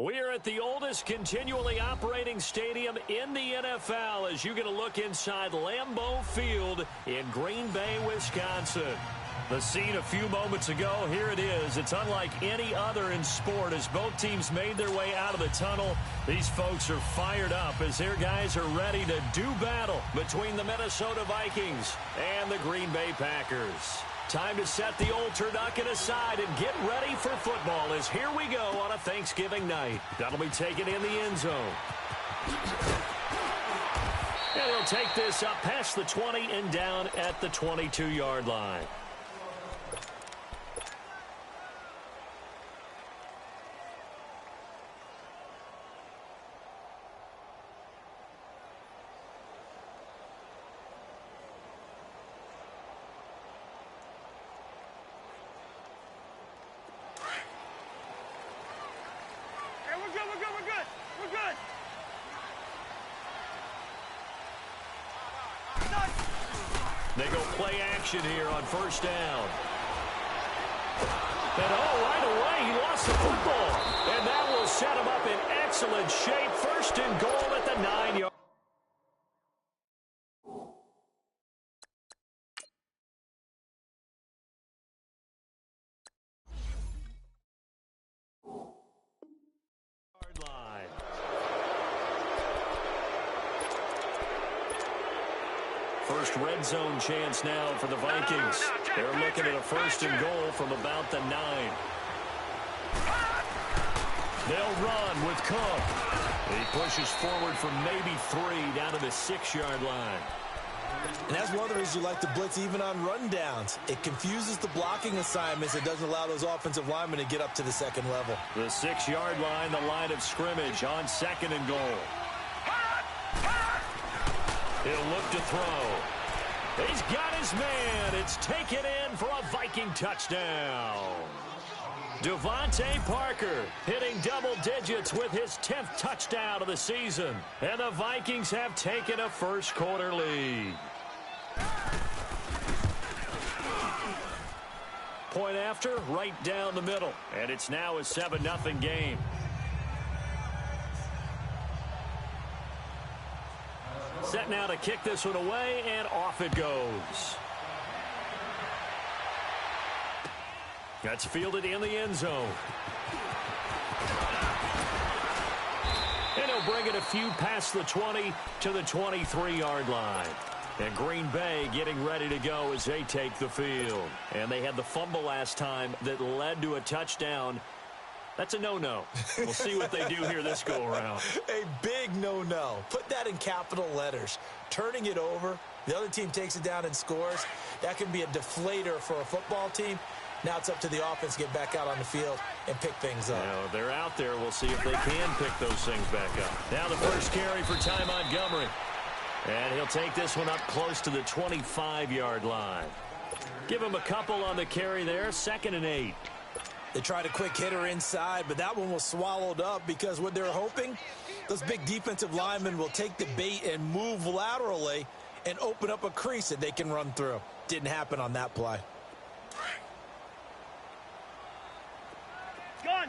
We are at the oldest continually operating stadium in the NFL as you get a look inside Lambeau Field in Green Bay, Wisconsin. The scene a few moments ago, here it is. It's unlike any other in sport as both teams made their way out of the tunnel. These folks are fired up as their guys are ready to do battle between the Minnesota Vikings and the Green Bay Packers. Time to set the old turducken aside and get ready for football as here we go on a Thanksgiving night. That'll be taken in the end zone. And he'll take this up past the 20 and down at the 22-yard line. They go play action here on first down. And right away, he lost the football. And that will set him up in excellent shape. First and goal at the 9-yard. First red zone chance now for the Vikings. They're looking at a first and goal from about the 9. They'll run with Cook. He pushes forward from maybe 3 down to the 6-yard line. And that's one of the reasons you like to blitz even on rundowns. It confuses the blocking assignments. It doesn't allow those offensive linemen to get up to the second level. The 6-yard line, the line of scrimmage on second and goal. He'll look to throw. He's got his man. It's taken in for a Viking touchdown. Devontae Parker hitting double digits with his 10th touchdown of the season. And the Vikings have taken a first-quarter lead. Point after, right down the middle. And it's now a 7-0 game. Set now to kick this one away, and off it goes. That's fielded in the end zone. And he'll bring it a few past the 20 to the 23-yard line. And Green Bay getting ready to go as they take the field. And they had the fumble last time that led to a touchdown. That's a no-no. We'll see what they do here this go-around. A big no-no. Put that in capital letters. Turning it over, the other team takes it down and scores. That can be a deflator for a football team. Now it's up to the offense to get back out on the field and pick things up. Now, they're out there. We'll see if they can pick those things back up. Now the first carry for Ty Montgomery. And he'll take this one up close to the 25-yard line. Give him a couple on the carry there. 2nd and 8. They tried a quick hitter inside, but that one was swallowed up because what they're hoping, those big defensive linemen will take the bait and move laterally and open up a crease that they can run through. Didn't happen on that play. Gun.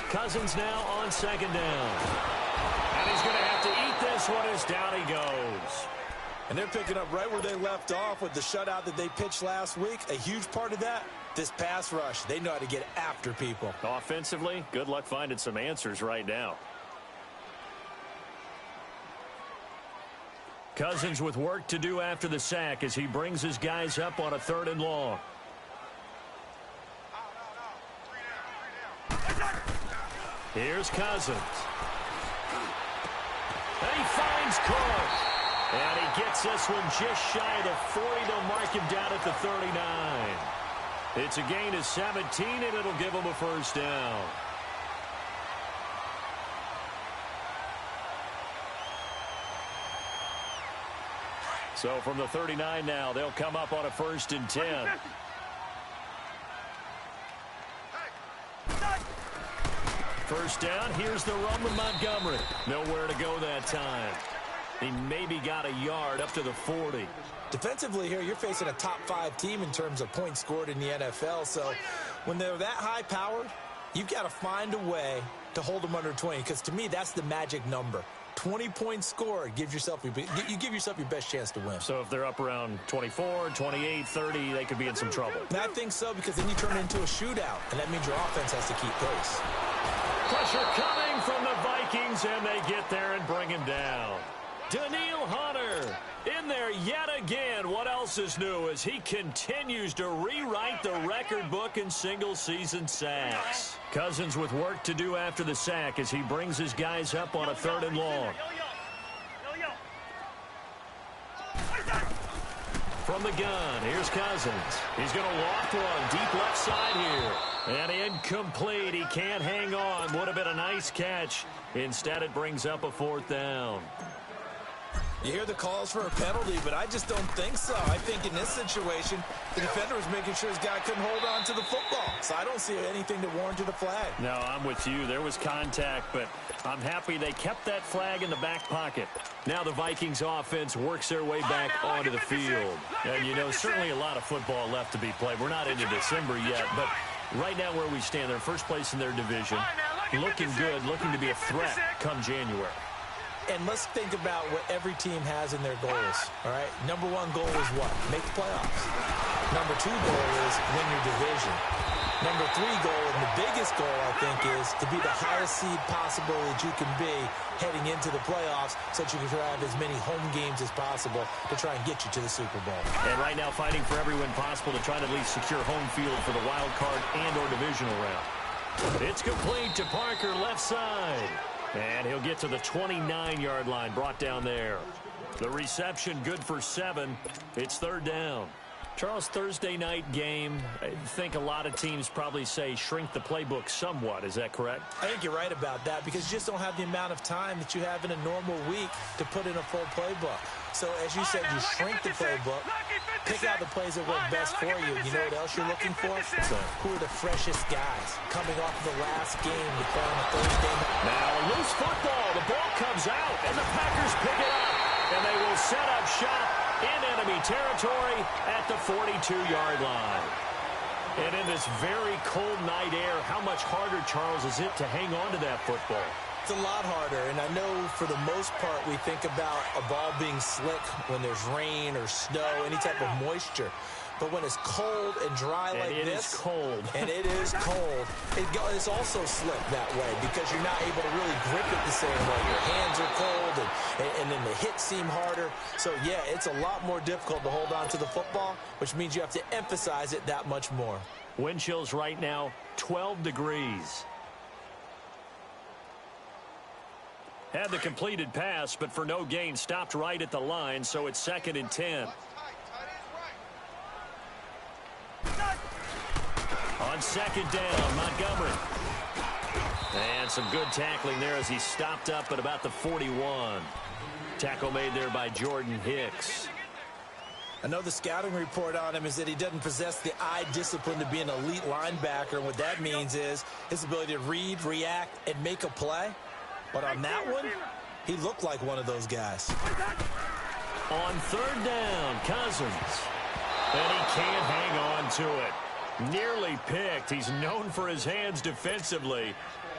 Cousins now on 2nd down. And he's going to have to eat this one as down he goes. And they're picking up right where they left off with the shutout that they pitched last week. A huge part of that, this pass rush. They know how to get after people. Offensively, good luck finding some answers right now. Cousins with work to do after the sack as he brings his guys up on a 3rd and long. Here's Cousins. And he finds Cook. And he gets this one just shy of the 40. They'll mark him down at the 39. It's a gain of 17, and it'll give him a first down. So from the 39 now, they'll come up on a 1st and 10. First down, here's the run with Montgomery. Nowhere to go that time. He maybe got a yard up to the 40. Defensively here, you're facing a top-5 team in terms of points scored in the NFL. So when they're that high-powered, you've got to find a way to hold them under 20, because to me, that's the magic number. 20 points scored, you give yourself your best chance to win. So if they're up around 24, 28, 30, they could be in some trouble. And I think so, because then you turn it into a shootout, and that means your offense has to keep pace. Pressure coming from the Vikings, and they get there and bring him down. Daniil Hunter in there yet again. What else is new as he continues to rewrite the record book in single-season sacks. Cousins with work to do after the sack as he brings his guys up on a 3rd and long. From the gun, here's Cousins. He's going to loft one deep left side here. And incomplete. He can't hang on. Would have been a nice catch. Instead, it brings up a 4th down. You hear the calls for a penalty, but I just don't think so. I think in this situation, the defender was making sure his guy couldn't hold on to the football. So I don't see anything to warrant a flag. No, I'm with you. There was contact, but I'm happy they kept that flag in the back pocket. Now the Vikings offense works their way back onto the field. And, you know, certainly a lot of football left to be played. We're not into December yet, but right now where we stand, they're first place in their division. Looking good, looking to be a threat come January. And let's think about what every team has in their goals, all right? Number 1 goal is what? Make the playoffs. Number 2 goal is win your division. Number 3 goal, and the biggest goal, I think, is to be the highest seed possible that you can be heading into the playoffs so that you can have as many home games as possible to try and get you to the Super Bowl. And right now fighting for every win possible to try to at least secure home field for the wild card and or divisional round. It's complete to Parker left side. And he'll get to the 29-yard line, brought down there. The reception good for 7. It's 3rd down. Charles, Thursday night game, I think a lot of teams probably say shrink the playbook somewhat. Is that correct? I think you're right about that because you just don't have the amount of time that you have in a normal week to put in a full playbook. So, as you said, you shrink the playbook, pick out the plays that work best for you. You know what else you're looking for? So, who are the freshest guys coming off the last game to play on a Thursday night? Now, a loose football. The ball comes out, and the Packers pick it up. And they will set up shop in enemy territory at the 42-yard line. And in this very cold night air, how much harder, Charles, is it to hang on to that football? It's a lot harder, and I know for the most part we think about a ball being slick when there's rain or snow, any type of moisture. But when it's cold and dry like this, it is cold. And it is cold, it's also slick that way because you're not able to really grip it the same way. Your hands are cold, and then the hits seem harder. So, yeah, it's a lot more difficult to hold on to the football, which means you have to emphasize it that much more. Wind chills right now, 12 degrees. Had the completed pass, but for no gain, stopped right at the line, so it's 2nd and 10. On 2nd down, Montgomery. And some good tackling there as he stopped up at about the 41. Tackle made there by Jordan Hicks. I know the scouting report on him is that he doesn't possess the eye discipline to be an elite linebacker. And what that means is his ability to read, react, and make a play. But on that one, he looked like one of those guys. On 3rd down, Cousins. And he can't hang on to it. Nearly picked. He's known for his hands defensively,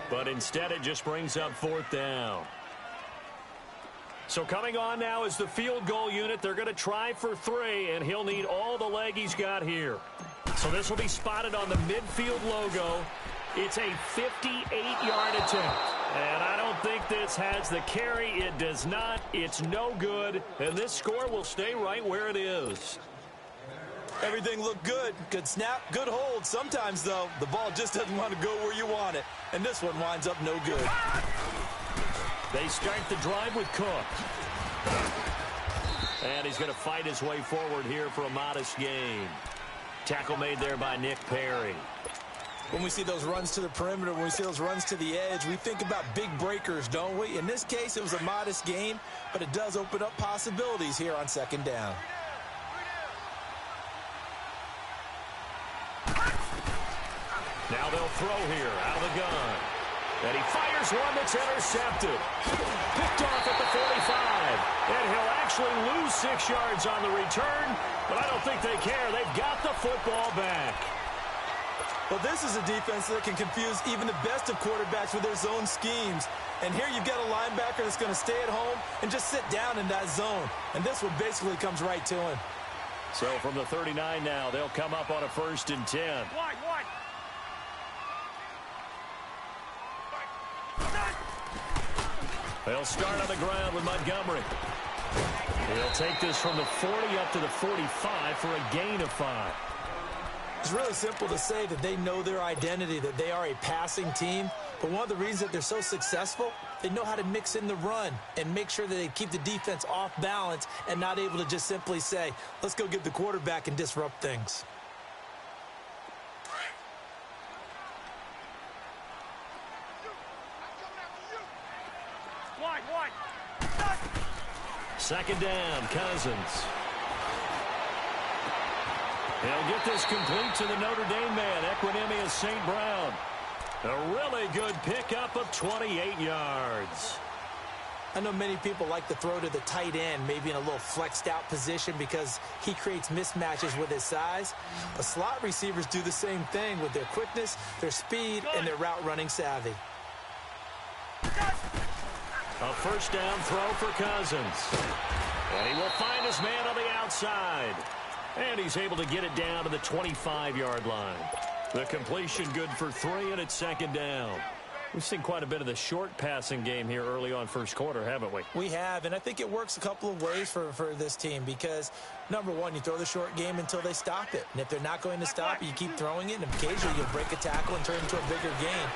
but instead it just brings up 4th down. So coming on now is the field goal unit. They're going to try for 3, and he'll need all the leg he's got here. So this will be spotted on the midfield logo. It's a 58-yard attempt. And I don't think this has the carry. It does not. It's no good. And this score will stay right where it is. Everything looked good. Good snap, good hold. Sometimes, though, the ball just doesn't want to go where you want it. And this one winds up no good. They start the drive with Cook. And he's going to fight his way forward here for a modest gain. Tackle made there by Nick Perry. When we see those runs to the perimeter, when we see those runs to the edge, we think about big breakers, don't we? In this case, it was a modest gain, but it does open up possibilities here on 2nd down. Now they'll throw here out of the gun. And he fires one that's intercepted. Picked off at the 45. And he'll actually lose 6 yards on the return, but I don't think they care. They've got the football back. Well, this is a defense that can confuse even the best of quarterbacks with their zone schemes. And here you've got a linebacker that's going to stay at home and just sit down in that zone. And this one basically comes right to him. So from the 39 now, they'll come up on a 1st and 10. They'll start on the ground with Montgomery. He'll take this from the 40 up to the 45 for a gain of 5. It's really simple to say that they know their identity, that they are a passing team. But one of the reasons that they're so successful, they know how to mix in the run and make sure that they keep the defense off balance and not able to just simply say, let's go get the quarterback and disrupt things. Second down, Cousins. He'll get this complete to the Notre Dame man, Equinemius St. Brown. A really good pickup of 28 yards. I know many people like to throw to the tight end, maybe in a little flexed out position because he creates mismatches with his size. But slot receivers do the same thing with their quickness, their speed, and their route running savvy. A first down throw for Cousins. And he will find his man on the outside. And he's able to get it down to the 25-yard line. The completion good for 3, and it's second down. We've seen quite a bit of the short passing game here early on first quarter, haven't we? We have, and I think it works a couple of ways for this team because, number one, you throw the short game until they stop it. And if they're not going to stop it, you keep throwing it, and occasionally you'll break a tackle and turn it into a bigger gain.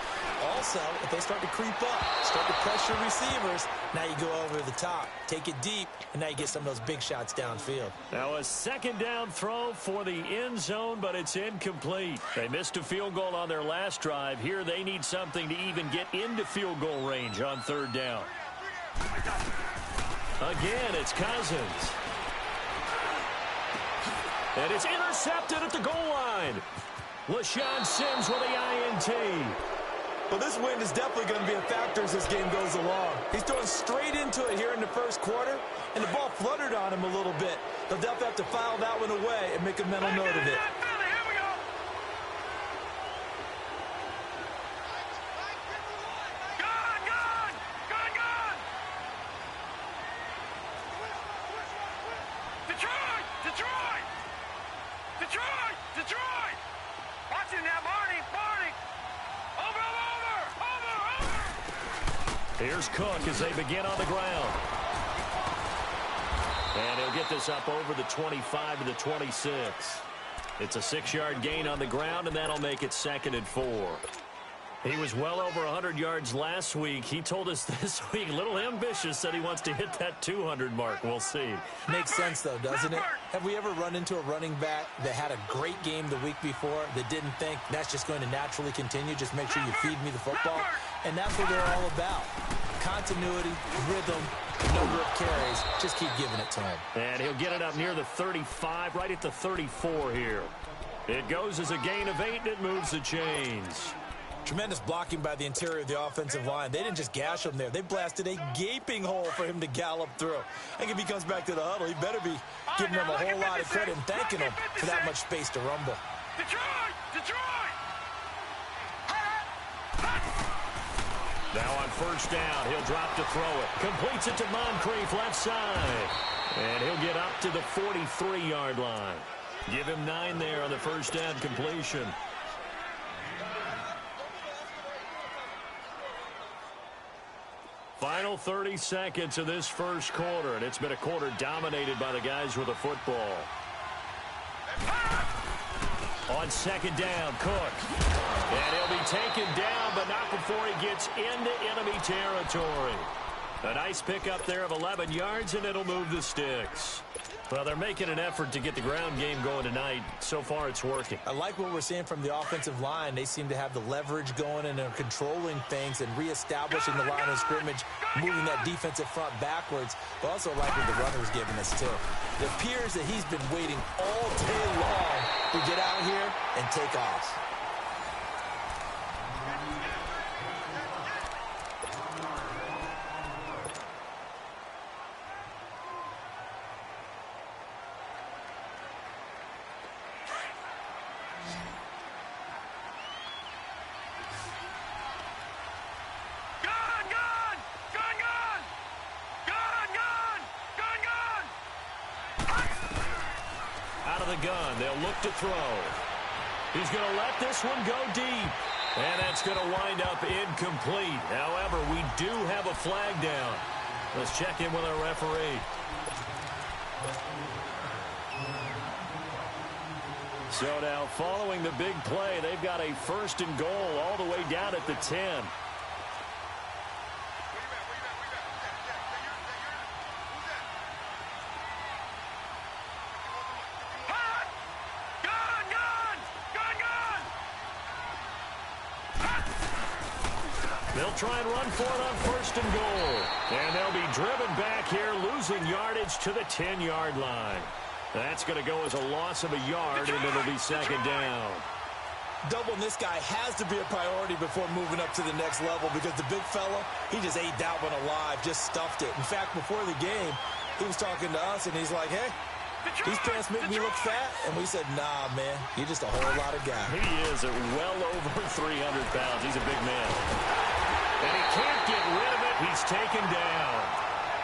Also, if they start to creep up, start to pressure receivers, now you go over the top, take it deep, and now you get some of those big shots downfield. Now a second down throw for the end zone, but it's incomplete. They missed a field goal on their last drive. Here they need something to even get into field goal range on third down. Again, it's Cousins. And it's intercepted at the goal line. LaShawn Sims with the INT. Well, this win is definitely going to be a factor as this game goes along. He's throwing straight into it here in the first quarter, and the ball fluttered on him a little bit. They'll definitely have to file that one away and make a mental note of it. Here's Cook as they begin on the ground. And he'll get this up over the 25 to the 26. It's a 6-yard gain on the ground, and that'll make it 2nd and 4. He was well over 100 yards last week. He told us this week, a little ambitious, said he wants to hit that 200 mark. We'll see. Makes sense, though, doesn't it? Have we ever run into a running back that had a great game the week before that didn't think that's just going to naturally continue? Just make sure you feed me the football. And that's what they're all about. Continuity, rhythm, number of carries. Just keep giving it to him. And he'll get it up near the 35, right at the 34 here. It goes as a gain of 8, and it moves the chains. Tremendous blocking by the interior of the offensive line. They didn't just gash him there. They blasted a gaping hole for him to gallop through. I think if he comes back to the huddle, he better be giving them a whole lot of credit and thanking them for that much space to rumble. Now on first down, he'll drop to throw it. Completes it to Moncrief left side. And he'll get up to the 43-yard line. Give him 9 there on the first down completion. Final 30 seconds of this first quarter, and it's been a quarter dominated by the guys with the football. On second down, Cook. And he'll be taken down, but not before he gets into enemy territory. A nice pickup there of 11 yards, and it'll move the sticks. Well, they're making an effort to get the ground game going tonight. So far, it's working. I like what we're seeing from the offensive line. They seem to have the leverage going and are controlling things and reestablishing the line of scrimmage, moving that defensive front backwards. But also like what the runner's giving us, too. It appears that he's been waiting all day long to get out here and take off. out of the gun. They'll look to throw. He's going to let this one go deep. And that's going to wind up incomplete. However, we do have a flag down. Let's check in with our referee. So now, following the big play, they've got a 1st and goal all the way down at the 10. They'll try and run for it on 1st and goal. And they'll be driven back here, losing yardage to the 10-yard line. That's going to go as a loss of a yard, and it'll be 2nd down. Doubling this guy has to be a priority before moving up to the next level because the big fella, he just ate that one alive, just stuffed it. In fact, before the game, he was talking to us, and he's like, hey, these pants make me look fat. And we said, nah, man, you're just a whole lot of guy. He is at well over 300 pounds. He's a big man. And he can't get rid of it. He's taken down.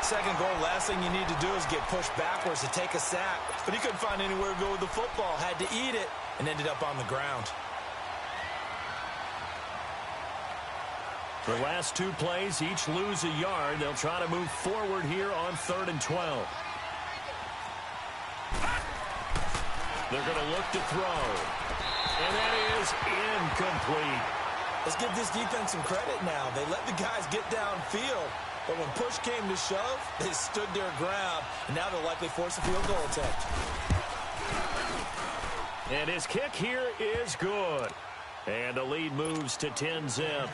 2nd goal, last thing you need to do is get pushed backwards to take a sack. But he couldn't find anywhere to go with the football. Had to eat it and ended up on the ground. The last 2 plays, each lose a yard. They'll try to move forward here on 3rd and 12. They're going to look to throw. And that is incomplete. Let's give this defense some credit now. They let the guys get downfield. But when push came to shove, they stood their ground. And now they'll likely force a field goal attempt. And his kick here is good. And the lead moves to 10-zip.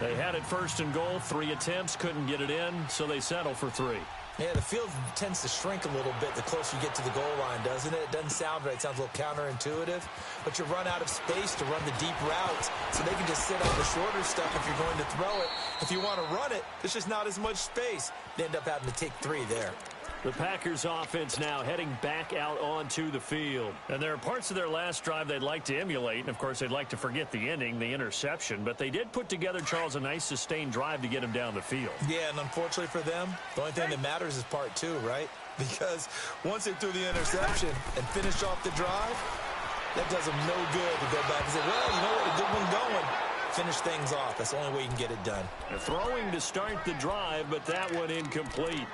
They had it 1st and goal, 3 attempts, couldn't get it in, so they settle for 3. Yeah, the field tends to shrink a little bit the closer you get to the goal line, doesn't it? It doesn't sound right. It sounds a little counterintuitive. But you run out of space to run the deep routes, so they can just sit on the shorter stuff if you're going to throw it. If you want to run it, there's just not as much space. They end up having to take 3 there. The Packers offense now heading back out onto the field. And there are parts of their last drive they'd like to emulate. And, of course, they'd like to forget the ending, the interception. But they did put together, Charles, a nice sustained drive to get him down the field. Yeah, and unfortunately for them, the only thing that matters is part 2, right? Because once they threw the interception and finished off the drive, that does them no good to go back and say, well, you know what, a good one going. Finish things off. That's the only way you can get it done. Throwing to start the drive, but that one incomplete.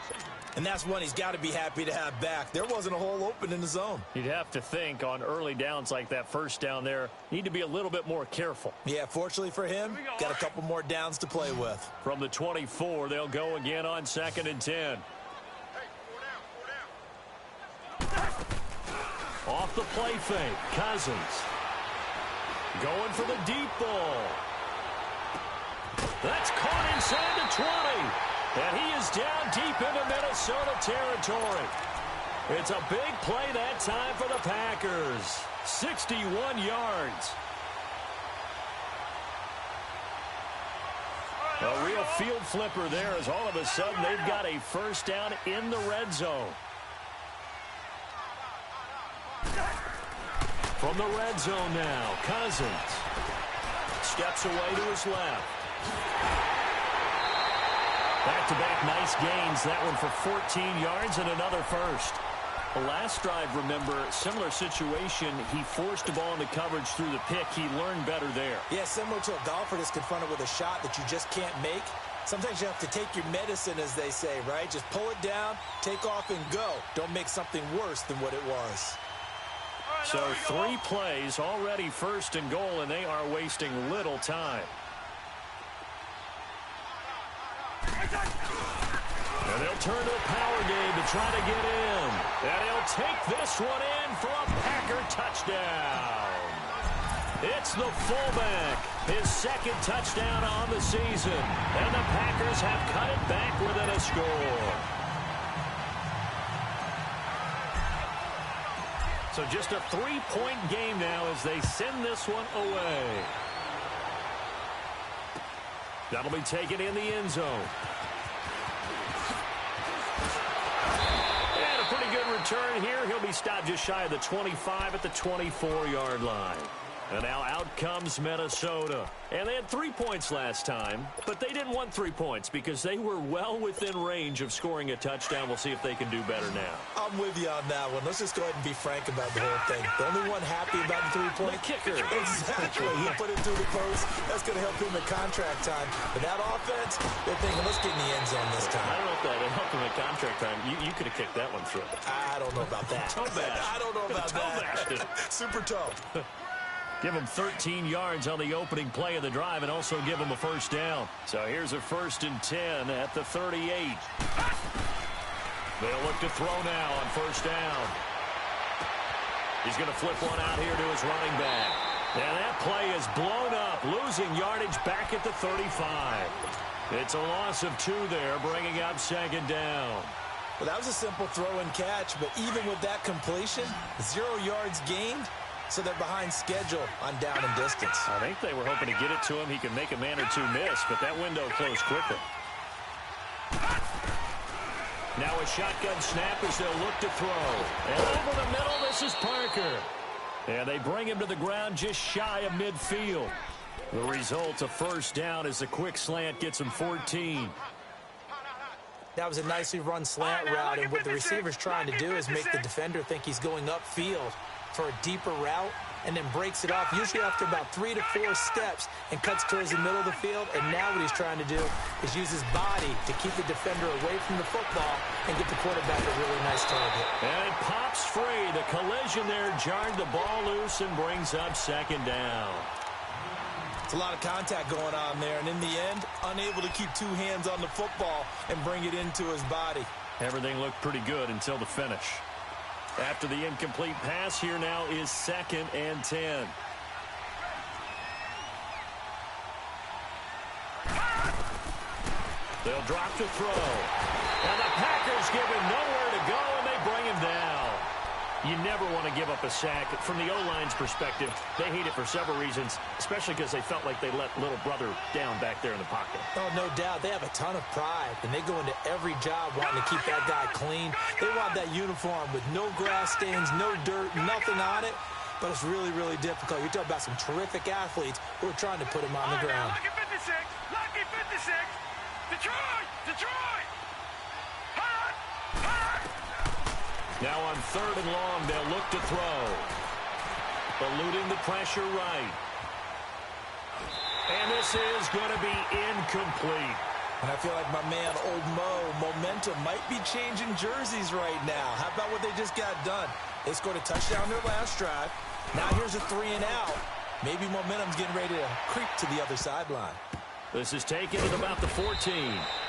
And that's one he's got to be happy to have back. There wasn't a hole open in the zone. You'd have to think on early downs like that 1st down there, need to be a little bit more careful. Yeah, fortunately for him, got a couple more downs to play with. From the 24, they'll go again on 2nd and 10. Off the play fake, Cousins. Going for the deep ball. That's caught inside the 20. And he is down deep into Minnesota territory. It's a big play that time for the Packers. 61 yards. A real field flipper there as all of a sudden they've got a 1st down in the red zone. From the red zone now, Cousins steps away to his left. Back-to-back nice gains. That one for 14 yards and another 1st. The last drive, remember, similar situation. He forced the ball into coverage through the pick. He learned better there. Yeah, similar to a golfer that's confronted with a shot that you just can't make. Sometimes you have to take your medicine, as they say, right? Just pull it down, take off, and go. Don't make something worse than what it was. So 3 plays, already 1st and goal, and they are wasting little time. And they'll turn to a power game to try to get in. And he'll take this one in for a Packer touchdown. It's the fullback, his 2nd touchdown on the season. And the Packers have cut it back within a score. So just a 3-point game now as they send this one away. That'll be taken in the end zone. And a pretty good return here. He'll be stopped just shy of the 25 at the 24-yard line. And now out comes Minnesota. And they had 3 points last time, but they didn't want 3 points because they were well within range of scoring a touchdown. We'll see if they can do better now. I'm with you on that one. Let's just go ahead and be frank about the whole thing. The only one happy about the 3-point kicker. Exactly. He put it through the post. That's going to help him in contract time. But that offense, they're thinking, let's get in the end zone this time. I don't know if that helped him in contract time. You could have kicked that one through. I don't know about that. I don't know about that. Super tough. Give them 13 yards on the opening play of the drive and also give them a first down. So here's a 1st and 10 at the 38. They'll look to throw now on 1st down. He's going to flip one out here to his running back. And that play is blown up, losing yardage back at the 35. It's a loss of 2 there, bringing up 2nd down. Well, that was a simple throw and catch, but even with that completion, 0 yards gained. So they're behind schedule on down and distance. I think they were hoping to get it to him. He could make a man or 2 miss, but that window closed quickly. Now a shotgun snap as they'll look to throw. And over the middle, this is Parker. And they bring him to the ground just shy of midfield. The result, a first down as the quick slant gets him 14. That was a nicely run slant route, and what the receiver's trying to do is make the defender think he's going upfield for a deeper route, and then breaks it off, usually after about 3 to 4 steps, and cuts towards the middle of the field. And now what he's trying to do is use his body to keep the defender away from the football and get the quarterback a really nice target. And it pops free. The collision there jarred the ball loose and brings up 2nd down. It's a lot of contact going on there, and in the end, unable to keep 2 hands on the football and bring it into his body. Everything looked pretty good until the finish. After the incomplete pass, here now is 2nd and 10. They'll drop to throw. And the Packers give him nowhere to go, and they bring him down. You never want to give up a sack. From the O-line's perspective, they hate it for several reasons, especially because they felt like they let little brother down back there in the pocket. Oh, no doubt. They have a ton of pride, and they go into every job wanting to keep that guy clean. They want that uniform with no grass stains, no dirt, nothing on it, but it's really, really difficult. You're talking about some terrific athletes who are trying to put him on the ground. Lucky 56, Lucky 56, Detroit, Detroit! Now on 3rd and long, they'll look to throw. Eluding the pressure right. And this is going to be incomplete. And I feel like my man, Old Mo, momentum might be changing jerseys right now. How about what they just got done? They scored a touchdown their last drive. Now here's a 3 and out. Maybe momentum's getting ready to creep to the other sideline. This is taken at about the 14.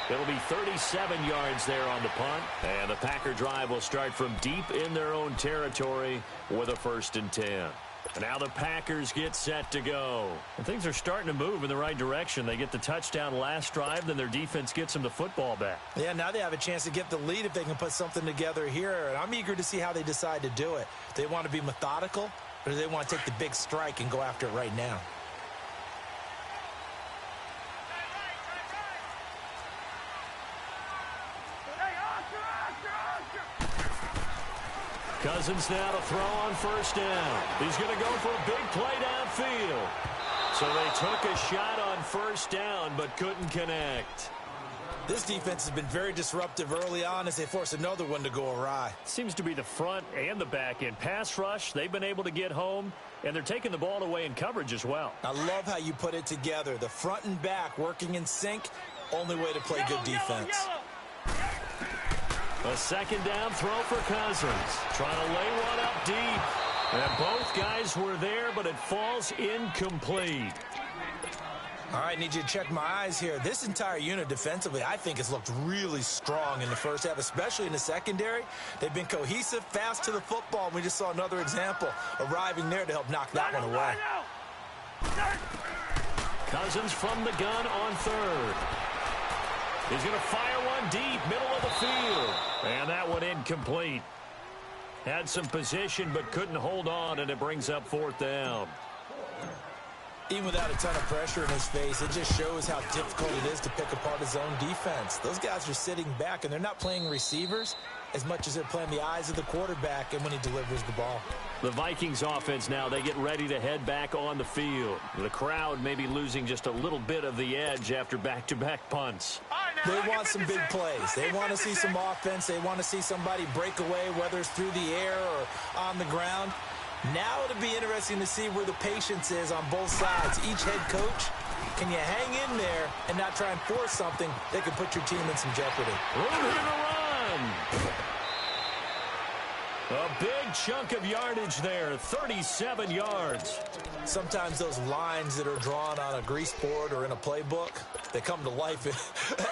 It'll be 37 yards there on the punt. And the Packer drive will start from deep in their own territory with a 1st and 10. And now the Packers get set to go. And things are starting to move in the right direction. They get the touchdown last drive, then their defense gets them the football back. Yeah, now they have a chance to get the lead if they can put something together here. And I'm eager to see how they decide to do it. Do they want to be methodical, or do they want to take the big strike and go after it right now? Cousins now to throw on 1st down. He's going to go for a big play downfield. So they took a shot on 1st down, but couldn't connect. This defense has been very disruptive early on as they force another one to go awry. Seems to be the front and the back end. Pass rush, they've been able to get home, and they're taking the ball away in coverage as well. I love how you put it together. The front and back working in sync, only way to play good defense. A 2nd down throw for Cousins. Trying to lay one up deep. And both guys were there, but it falls incomplete. All right, need you to check my eyes here. This entire unit defensively, I think, has looked really strong in the first half, especially in the secondary. They've been cohesive, fast to the football. We just saw another example arriving there to help knock that one away. Cousins from the gun on 3rd. He's going to fire one deep, middle of the field. And that one incomplete. Had some position, but couldn't hold on, and it brings up 4th down. Even without a ton of pressure in his face, it just shows how difficult it is to pick apart his own defense. Those guys are sitting back, and they're not playing receivers as much as they're playing the eyes of the quarterback and when he delivers the ball. The Vikings offense now, they get ready to head back on the field. The crowd may be losing just a little bit of the edge after back-to-back punts. They want some big plays. They want to see some offense. They want to see somebody break away, whether it's through the air or on the ground. Now it'll be interesting to see where the patience is on both sides. Each head coach, can you hang in there and not try and force something that could put your team in some jeopardy? Moving to run. A big chunk of yardage there, 37 yards. Sometimes those lines that are drawn on a grease board or in a playbook, they come to life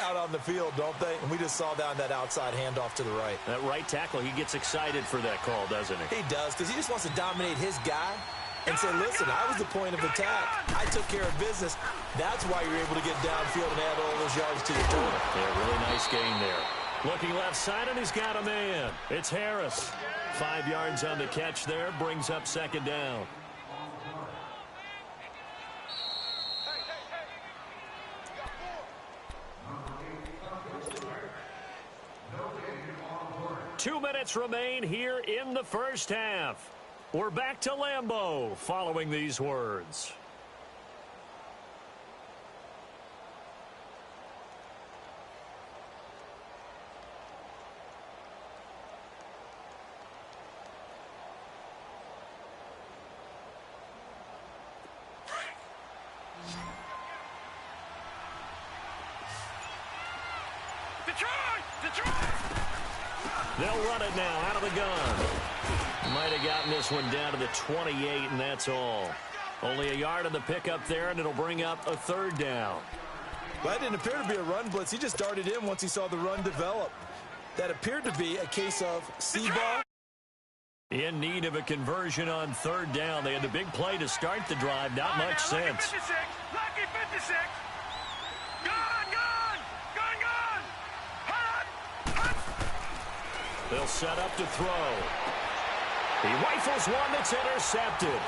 out on the field, don't they? And we just saw down that outside handoff to the right. That right tackle, he gets excited for that call, doesn't he? He does, because he just wants to dominate his guy and say, listen, I was the point of attack. I took care of business. That's why you're able to get downfield and add all those yards to your total. Yeah, really nice gain there. Looking left side, and he's got a man. It's Harris. 5 yards on the catch there, brings up second down. Two minutes remain here in the first half. We're back to Lambeau following these words. They'll run it now out of the gun. Might have gotten this one down to the 28, and that's all. Only a yard on the pickup there, and it'll bring up a third down. Well, that didn't appear to be a run blitz. He just darted in once he saw the run develop. That appeared to be a case of see ball. In need of a conversion on third down. They had a big play to start the drive. Not much sense. Lucky 56. They'll set up to throw. He rifles one that's intercepted.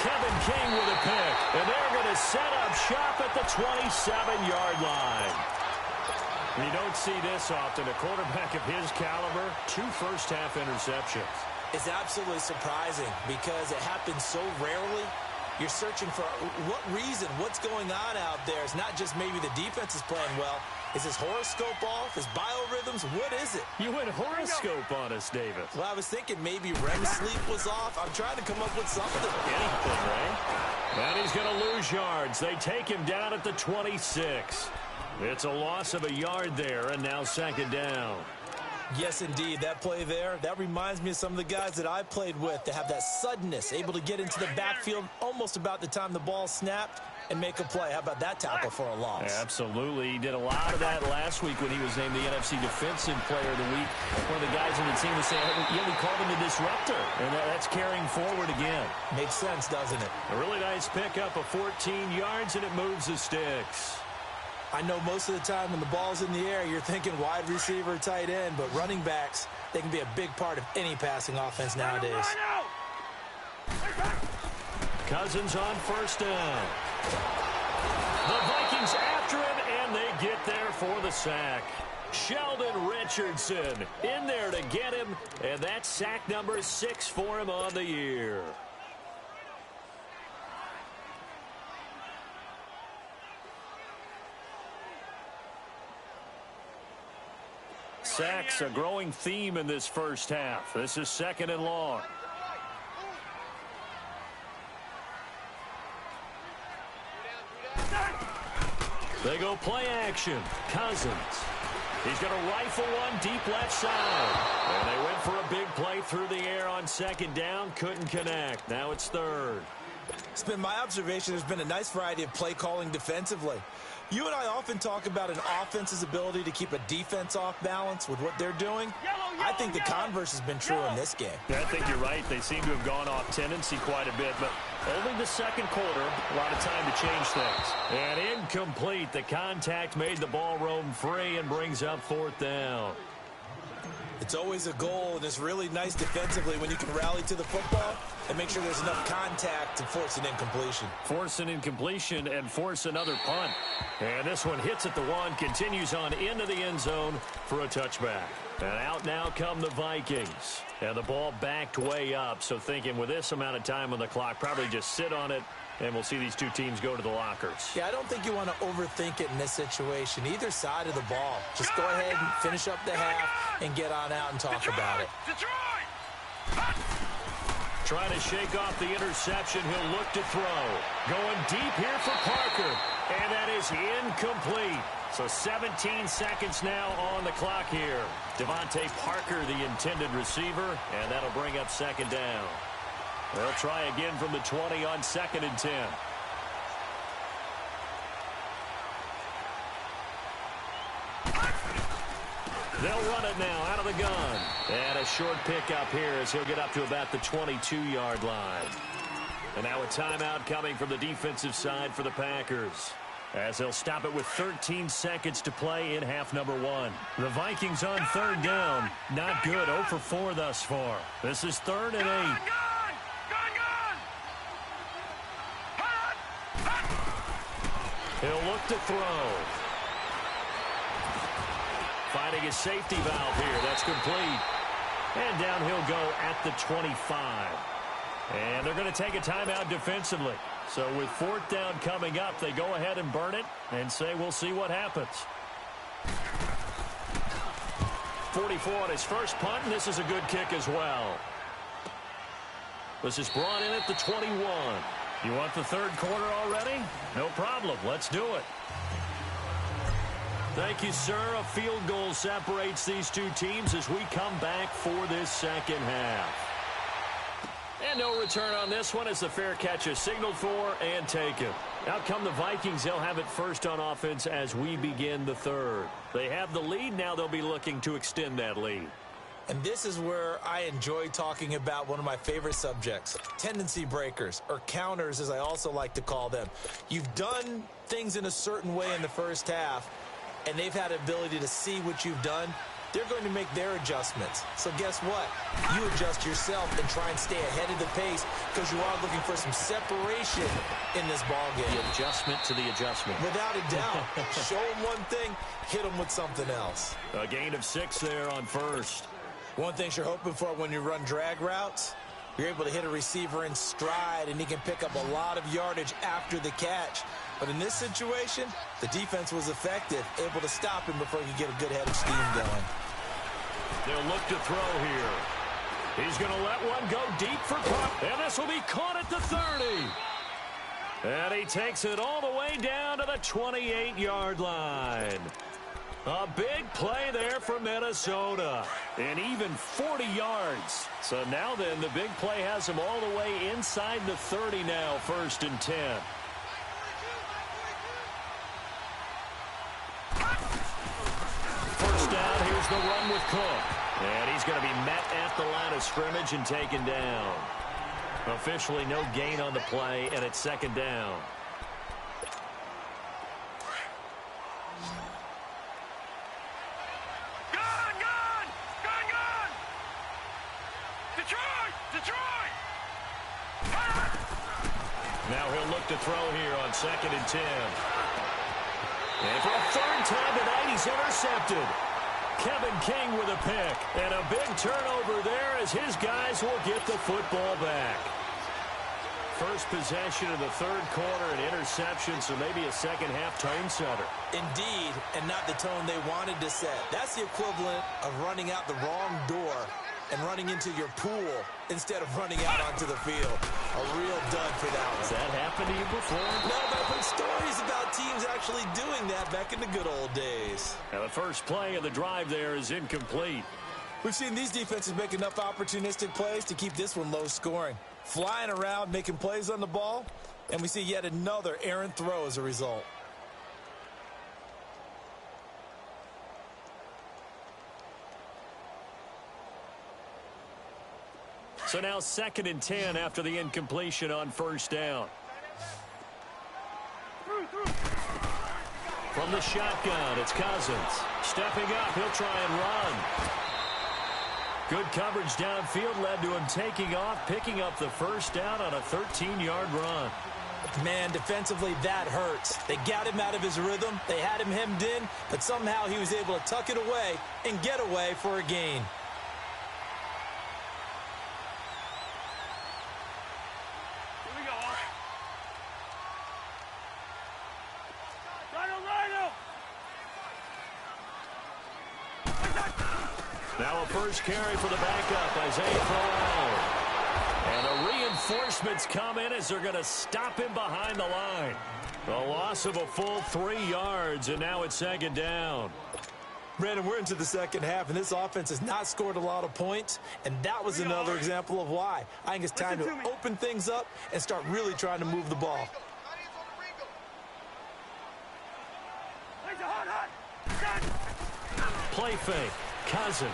Kevin King with a pick. And they're going to set up shop at the 27-yard line. You don't see this often. A quarterback of his caliber, 2 first-half interceptions. It's absolutely surprising because it happens so rarely. You're searching for what reason, what's going on out there. It's not just maybe the defense is playing well. Is his horoscope off? His biorhythms? What is it? You went horoscope on us, David. Well, I was thinking maybe REM sleep was off. I'm trying to come up with something. Anything, right? And he's going to lose yards. They take him down at the 26. It's a loss of a yard there, and now second down. Yes, indeed. That play there, that reminds me of some of the guys that I played with to have that suddenness, able to get into the backfield almost about the time the ball snapped and make a play. How about that tackle for a loss? Absolutely. He did a lot of that last week when he was named the NFC Defensive Player of the Week. One of the guys on the team was saying, yeah, we called him the disruptor, and that's carrying forward again. Makes sense, doesn't it? A really nice pickup of 14 yards, and it moves the sticks. I know most of the time when the ball's in the air, you're thinking wide receiver, tight end, but running backs, they can be a big part of any passing offense nowadays. Cousins on first down. The Vikings after him, and they get there for the sack. Sheldon Richardson in there to get him, and that's sack number 6 for him on the year. Sacks, a growing theme in this first half. This is second and long. They go play action. Cousins. He's going to rifle one deep left side. And they went for a big play through the air on second down. Couldn't connect. Now it's third. It's been my observation there's been a nice variety of play calling defensively. You and I often talk about an offense's ability to keep a defense off balance with what they're doing. I think the converse has been true in this game. Yeah, I think you're right. They seem to have gone off tendency quite a bit, but only the second quarter, a lot of time to change things. And incomplete. The contact made the ball roam free and brings up fourth down. It's always a goal, and it's really nice defensively when you can rally to the football and make sure there's enough contact to force an incompletion. Force an incompletion and force another punt. And this one hits at the one, continues on into the end zone for a touchback. And out now come the Vikings. And the ball backed way up, so thinking with this amount of time on the clock, probably just sit on it, and we'll see these two teams go to the lockers. Yeah, I don't think you want to overthink it in this situation. Either side of the ball. Just go ahead and finish up the half and get on out and talk about it. Trying to shake off the interception. He'll look to throw. Going deep here for Parker. And that is incomplete. So 17 seconds now on the clock here. Devontae Parker, the intended receiver, and that'll bring up second down. They'll try again from the 20 on 2nd and 10. They'll run it now out of the gun. And a short pickup here as he'll get up to about the 22-yard line. And now a timeout coming from the defensive side for the Packers, as they'll stop it with 13 seconds to play in half number 1. The Vikings on 3rd down. Not good. 0 for 4 thus far. This is 3rd and 8. He'll look to throw. Finding a safety valve here. That's complete. And down he'll go at the 25. And they're going to take a timeout defensively. So with 4th down coming up, they go ahead and burn it and say we'll see what happens. 44 on his first punt, and this is a good kick as well. This is brought in at the 21. You want the 3rd quarter already? No problem. Let's do it. Thank you, sir. A field goal separates these two teams as we come back for this second half. And no return on this one as the fair catch is signaled for and taken. Out come the Vikings. They'll have it first on offense as we begin the 3rd. They have the lead. Now they'll be looking to extend that lead. And this is where I enjoy talking about one of my favorite subjects, tendency breakers, or counters as I also like to call them. You've done things in a certain way in the first half, and they've had the ability to see what you've done. They're going to make their adjustments. So guess what? You adjust yourself and try and stay ahead of the pace because you are looking for some separation in this ballgame. The adjustment to the adjustment. Without a doubt. Show them one thing, hit them with something else. A gain of 6 there on first. One thing you're hoping for when you run drag routes, you're able to hit a receiver in stride, and he can pick up a lot of yardage after the catch. But in this situation, the defense was effective, able to stop him before he could get a good head of steam going. They'll look to throw here. He's going to let one go deep for Cook, and this will be caught at the 30. And he takes it all the way down to the 28-yard line. A big play there for Minnesota, and even 40 yards. So now then, the big play has him all the way inside the 30 now, 1st and 10. First down, here's the run with Cook. And he's going to be met at the line of scrimmage and taken down. Officially no gain on the play, and it's 2nd down. Now he'll look to throw here on 2nd and 10. And for a 3rd time tonight, he's intercepted. Kevin King with a pick. And a big turnover there as his guys will get the football back. First possession of the 3rd quarter, an interception, so maybe a second-half tone setter. Indeed, and not the tone they wanted to set. That's the equivalent of running out the wrong door and running into your pool instead of running out onto the field. A real dud for that one. Has that happened to you before? No, but I've heard stories about teams actually doing that back in the good old days. Now the first play of the drive there is incomplete. We've seen these defenses make enough opportunistic plays to keep this one low scoring. Flying around, making plays on the ball, and we see yet another errant throw as a result. So now 2nd and 10 after the incompletion on 1st down. From the shotgun, it's Cousins. Stepping up, he'll try and run. Good coverage downfield led to him taking off, picking up the first down on a 13-yard run. Man, defensively, that hurts. They got him out of his rhythm. They had him hemmed in, but somehow he was able to tuck it away and get away for a gain. Here we go. Now a first carry for the backup, Isaiah Crowell. And the reinforcements come in as they're going to stop him behind the line. A loss of a full 3 yards, and now it's second down. Brandon, we're into the second half, and this offense has not scored a lot of points, and that was another example of why. I think it's time to open things up and start really trying to move the ball. Play fake. Cousins.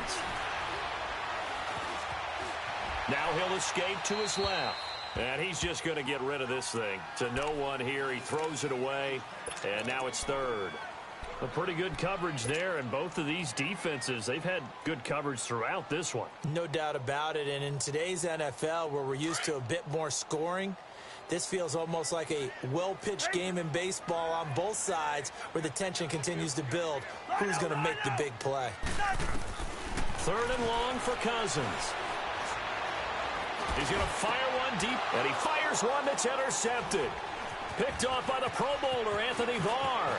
Now he'll escape to his left. And he's just going to get rid of this thing. To no one here. He throws it away. And now it's third. A pretty good coverage there. And both of these defenses, they've had good coverage throughout this one. No doubt about it. And in today's NFL, where we're used to a bit more scoring, this feels almost like a well-pitched game in baseball on both sides where the tension continues to build. Who's going to make the big play? Third and long for Cousins. He's going to fire one deep, and he fires one that's intercepted. Picked off by the Pro Bowler, Anthony Barr.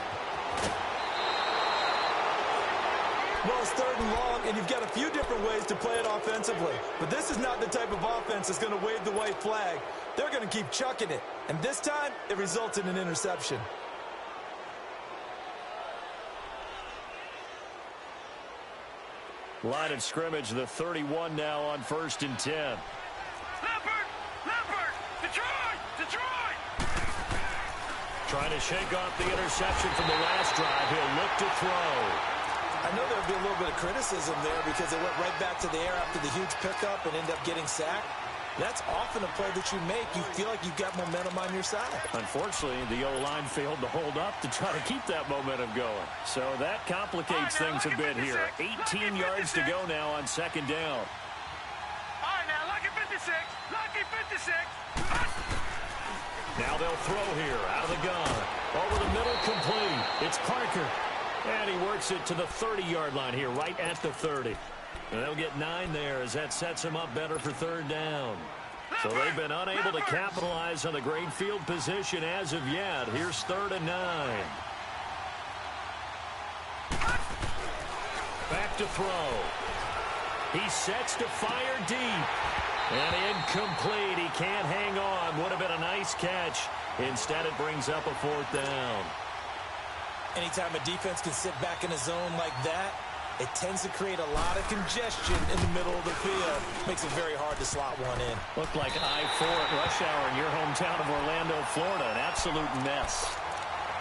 Well, it's third and long, and you've got a few different ways to play it offensively. But this is not the type of offense that's going to wave the white flag. They're going to keep chucking it. And this time, it results in an interception. Line of scrimmage, the 31 now on 1st and 10. Leopard, Detroit. Trying to shake off the interception from the last drive. He'll look to throw. I know there'll be a little bit of criticism there because they went right back to the air after the huge pickup and end up getting sacked. That's often a play that you make. You feel like you've got momentum on your side. Unfortunately, the O-line failed to hold up to try to keep that momentum going. So that complicates things a bit here. 18 yards to go now on second down. All right, now, lucky 56. Lucky 56. Now they'll throw here out of the gun. Over the middle, complete. It's Parker. And he works it to the 30-yard line here, right at the 30. And they'll get 9 there as that sets him up better for third down. So they've been unable to capitalize on the great field position as of yet. Here's 3rd and 9. Back to throw. He sets to fire deep. And incomplete. He can't hang on. Would have been a nice catch. Instead, it brings up a 4th down. Anytime a defense can sit back in a zone like that, it tends to create a lot of congestion in the middle of the field. Makes it very hard to slot one in. Looked like I-4 at rush hour in your hometown of Orlando, Florida. An absolute mess.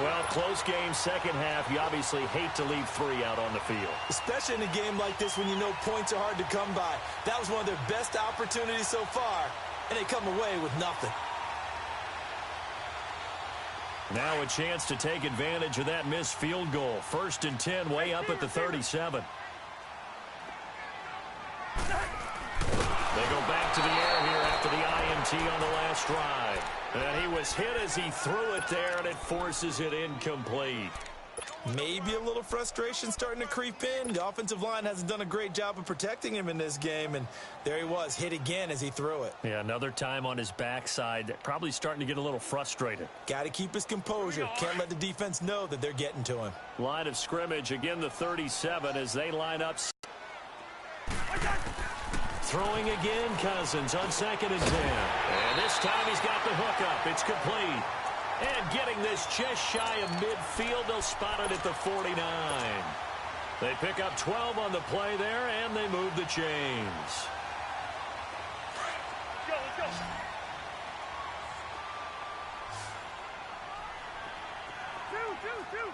Well, close game, second half. You obviously hate to leave 3 out on the field. Especially in a game like this when you know points are hard to come by. That was one of their best opportunities so far, and they come away with nothing. Now a chance to take advantage of that missed field goal. 1st and 10, way up at the 37. They go back to the air here after the INT on the last drive. And he was hit as he threw it there, and it forces it incomplete. Maybe a little frustration starting to creep in. The offensive line hasn't done a great job of protecting him in this game, and there he was, hit again as he threw it. Yeah, another time on his backside, probably starting to get a little frustrated. Got to keep his composure. Can't let the defense know that they're getting to him. Line of scrimmage, again the 37 as they line up. Throwing again, Cousins on 2nd and 10. And this time he's got the hookup. It's complete. And getting this just shy of midfield, they'll spot it at the 49. They pick up 12 on the play there, and they move the chains. Let's go. Two.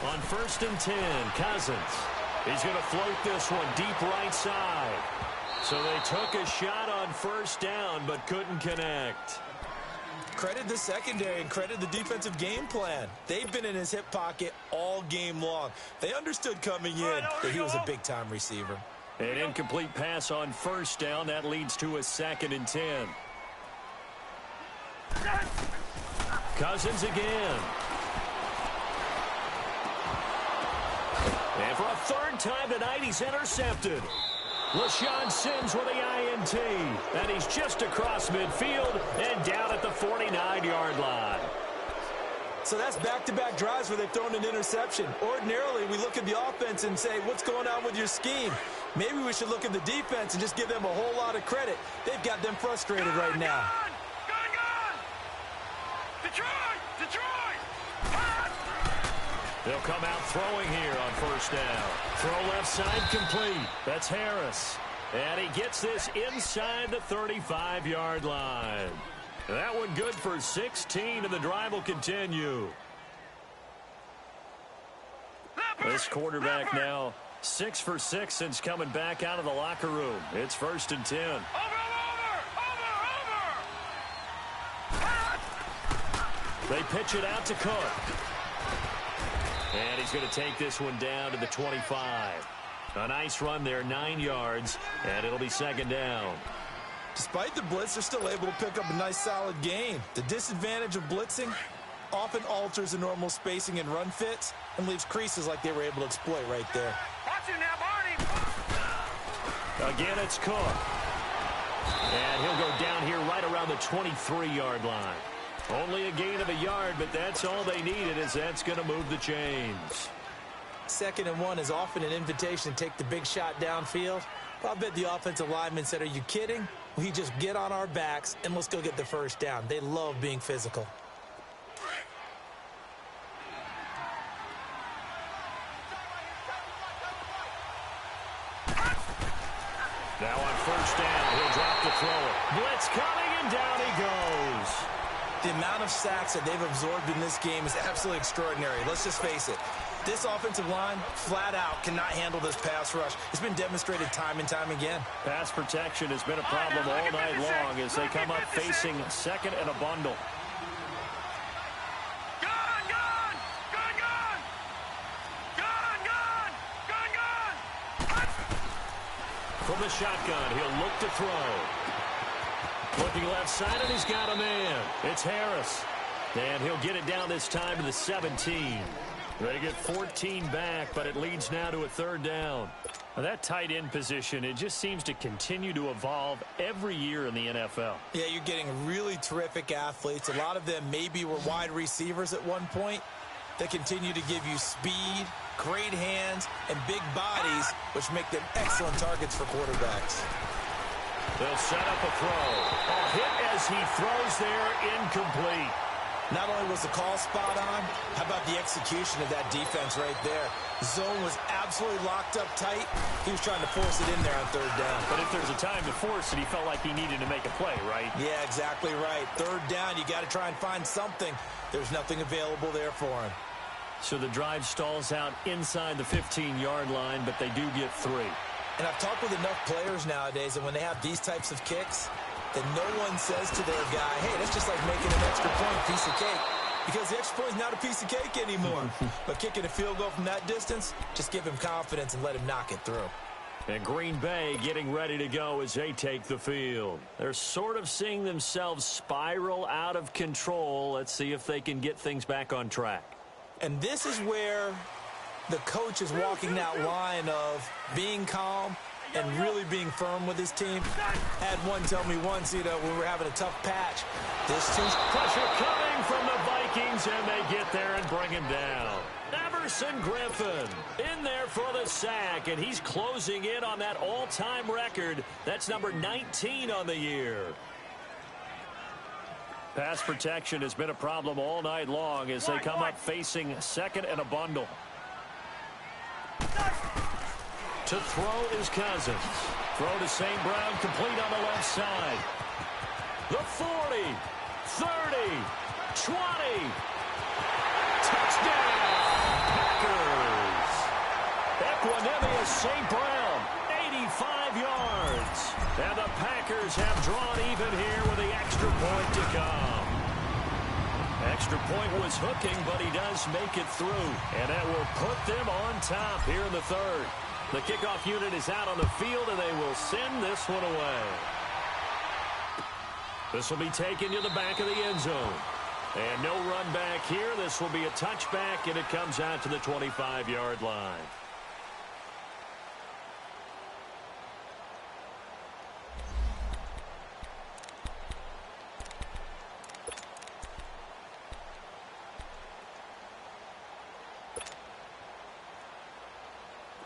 On 1st and 10, Cousins. He's going to float this one deep right side. So they took a shot on 1st down, but couldn't connect. Credit the secondary and credit the defensive game plan. They've been in his hip pocket all game long. They understood coming in that he was a big-time receiver. An incomplete pass on first down. That leads to a 2nd and 10. Cousins again. And for a 3rd time tonight, he's intercepted. LaShawn Sims with the INT. And he's just across midfield and down at the 49-yard line. So that's back-to-back drives where they've thrown an interception. Ordinarily, we look at the offense and say, what's going on with your scheme? Maybe we should look at the defense and just give them a whole lot of credit. They've got them frustrated right now. Gone! Detroit! Detroit! They'll come out throwing here on first down. Throw left side complete. That's Harris. And he gets this inside the 35-yard line. That one good for 16, and the drive will continue. This quarterback now 6 for 6 since coming back out of the locker room. It's 1st and 10. Over! They pitch it out to Cook. And he's going to take this one down to the 25. A nice run there, 9 yards, and it'll be 2nd down. Despite the blitz, they're still able to pick up a nice, solid gain. The disadvantage of blitzing often alters the normal spacing and run fits and leaves creases like they were able to exploit right there. Watch him now, Barney! Again, it's Cook. And he'll go down here right around the 23-yard line. Only a gain of a yard, but that's all they needed, as that's going to move the chains. 2nd and 1 is often an invitation to take the big shot downfield. I bet the offensive lineman said, are you kidding? We just get on our backs and let's go get the 1st down. They love being physical. Now on 1st down, he'll drop the throw. Blitz coming, and down he goes. The amount of sacks that they've absorbed in this game is absolutely extraordinary. Let's just face it. This offensive line, flat out, cannot handle this pass rush. It's been demonstrated time and time again. Pass protection has been a problem all night long as they come up facing 2nd and a bundle. Gone! From the shotgun, he'll look to throw. Looking left side, and he's got a man. It's Harris. And he'll get it down this time to the 17. They get 14 back, but it leads now to a 3rd down. Now that tight end position, it just seems to continue to evolve every year in the NFL. Yeah, you're getting really terrific athletes. A lot of them maybe were wide receivers at one point. They continue to give you speed, great hands, and big bodies, which make them excellent targets for quarterbacks. They'll set up a throw. A hit as he throws there, incomplete. Not only was the call spot on, how about the execution of that defense right there? Zone was absolutely locked up tight. He was trying to force it in there on 3rd down. But if there's a time to force it, he felt like he needed to make a play, right? Yeah, exactly right. 3rd down, you got to try and find something. There's nothing available there for him. So the drive stalls out inside the 15-yard line, but they do get 3. And I've talked with enough players nowadays, and when they have these types of kicks, that no one says to their guy, hey, that's just like making an extra point piece of cake. Because the extra point is not a piece of cake anymore. But kicking a field goal from that distance, just give him confidence and let him knock it through. And Green Bay getting ready to go as they take the field. They're sort of seeing themselves spiral out of control. Let's see if they can get things back on track. And this is where the coach is walking that line of being calm and really being firm with his team. Had one tell me once, when we were having a tough patch, this team's pressure coming from the Vikings, and they get there and bring him down. Everson Griffin in there for the sack, and he's closing in on that all-time record. That's number 19 on the year. Pass protection has been a problem all night long as they come up facing 2nd and a bundle. To throw is Cousins. Throw to St. Brown, complete on the left side. The 40, 30, 20. Touchdown, Packers. Equanimous St. Brown, 85 yards. And the Packers have drawn even here with the extra point to come. Extra point was hooking, but he does make it through. And that will put them on top here in the 3rd. The kickoff unit is out on the field, and they will send this one away. This will be taken to the back of the end zone. And no run back here. This will be a touchback, and it comes out to the 25-yard line.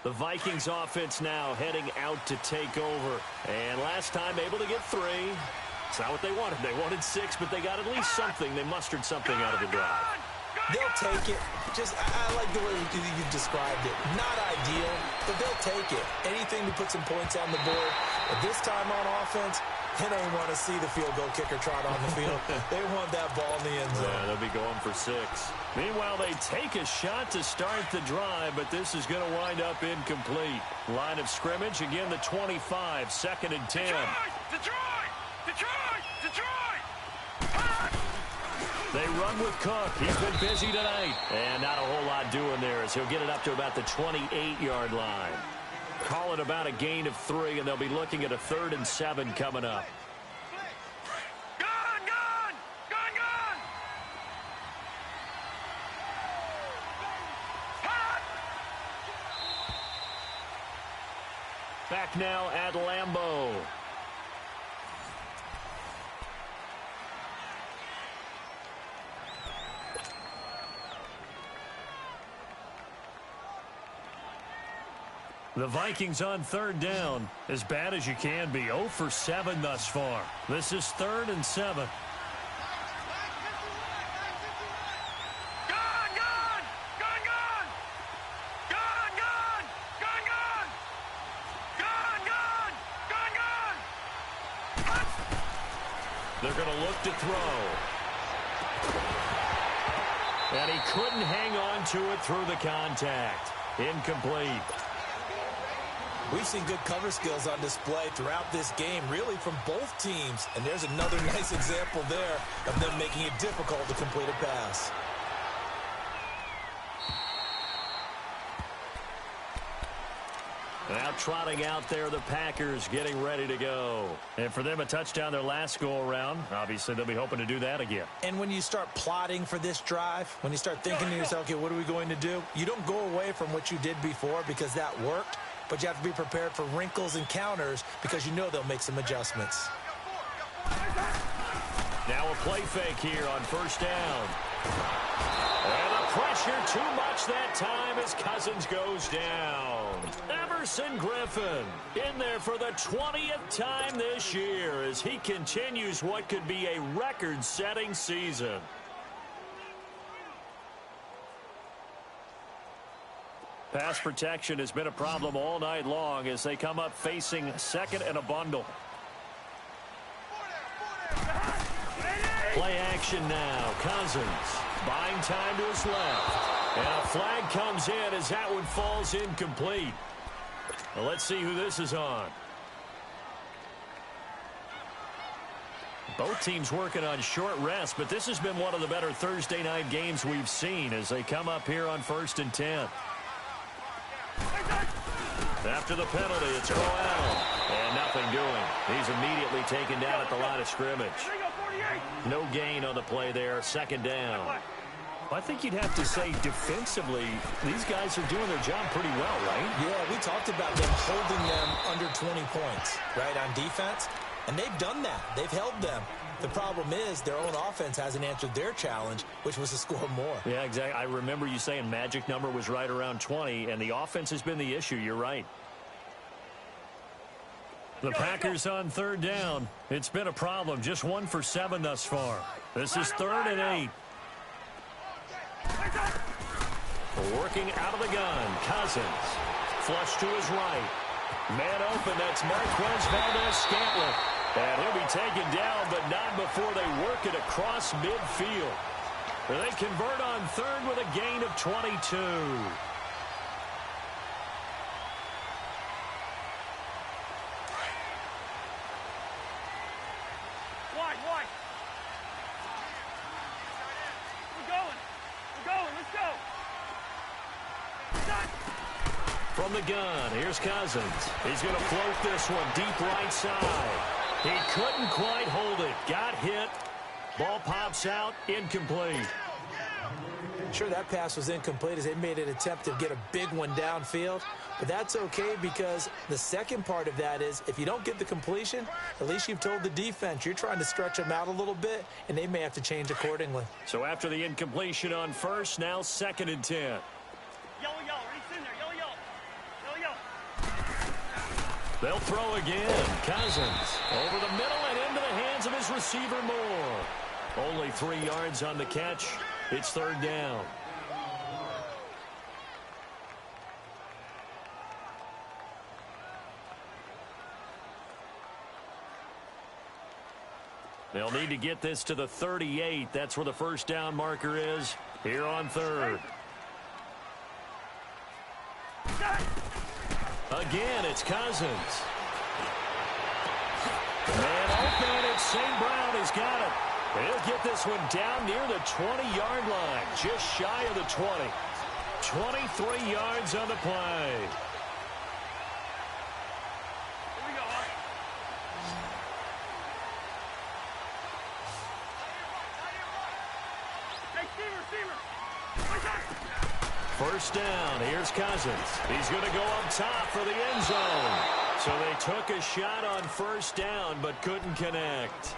The Vikings offense now heading out to take over. And last time able to get 3. It's not what they wanted. They wanted 6, but they got at least something. They mustered something out of the drive. They'll take it. I like the way you described it. Not ideal, but they'll take it. Anything to put some points on the board. But this time on offense, they don't want to see the field goal kicker trot on the field. They want that ball in the end zone. Yeah, they'll be going for 6. Meanwhile, they take a shot to start the drive, but this is going to wind up incomplete. Line of scrimmage, again, the 25, 2nd and 10. Detroit! They run with Cook. He's been busy tonight. And not a whole lot doing there as he'll get it up to about the 28-yard line. Call it about a gain of 3, and they'll be looking at a 3rd and 7 coming up. Back now at Lambeau. The Vikings on 3rd down, as bad as you can be. 0 for 7 thus far. This is 3rd and 7. They're going to look to throw. And he couldn't hang on to it through the contact. Incomplete. We've seen good cover skills on display throughout this game, really from both teams. And there's another nice example there of them making it difficult to complete a pass. Now trotting out there, the Packers getting ready to go. And for them, a touchdown their last go-around. Obviously, they'll be hoping to do that again. And when you start plotting for this drive, when you start thinking to yourself, okay, what are we going to do? You don't go away from what you did before because that worked, but you have to be prepared for wrinkles and counters because you know they'll make some adjustments. Now a play fake here on 1st down. And the pressure too much that time as Cousins goes down. Everson Griffin in there for the 20th time this year as he continues what could be a record-setting season. Pass protection has been a problem all night long as they come up facing 2nd and a bundle. Play action now. Cousins buying time to his left. And a flag comes in as that one falls incomplete. Well, let's see who this is on. Both teams working on short rest, but this has been one of the better Thursday night games we've seen as they come up here on 1st and 10. After the penalty, it's Royale. And nothing doing. He's immediately taken down at the line of scrimmage. No gain on the play there. 2nd down. I think you'd have to say defensively, these guys are doing their job pretty well, right? Yeah, we talked about them holding them under 20 points, right, on defense. And they've done that. They've held them. The problem is their own offense hasn't answered their challenge, which was to score more. Yeah, exactly. I remember you saying magic number was right around 20, and the offense has been the issue. You're right. The Packers on 3rd down. It's been a problem. Just 1 for 7 thus far. This is 3rd and 8. Working out of the gun. Cousins. Flush to his right. Man open. That's Marquez Valdez-Scantling. And he'll be taken down, but not before they work it across midfield. They convert on 3rd with a gain of 22. From the gun, here's Cousins. He's going to float this one deep right side. He couldn't quite hold it. Got hit. Ball pops out, incomplete. Sure, that pass was incomplete as they made an attempt to get a big one downfield. But that's okay because the second part of that is if you don't get the completion, at least you've told the defense you're trying to stretch them out a little bit, and they may have to change accordingly. So after the incompletion on first, now 2nd and 10. Yellow, Reed's in there. Yellow. They'll throw again. Cousins over the middle and into the hands of his receiver Moore. Only 3 yards on the catch. It's 3rd down. They'll need to get this to the 38. That's where the first down marker is here on 3rd. Again, it's Cousins. Man open, it's St. Brown. He's got it. He'll get this one down near the 20-yard line, just shy of the 20. 23 yards on the play. Here we go, Hawk. Hey, receiver. First down, here's Cousins. He's going to go up top for the end zone. So they took a shot on first down, but couldn't connect.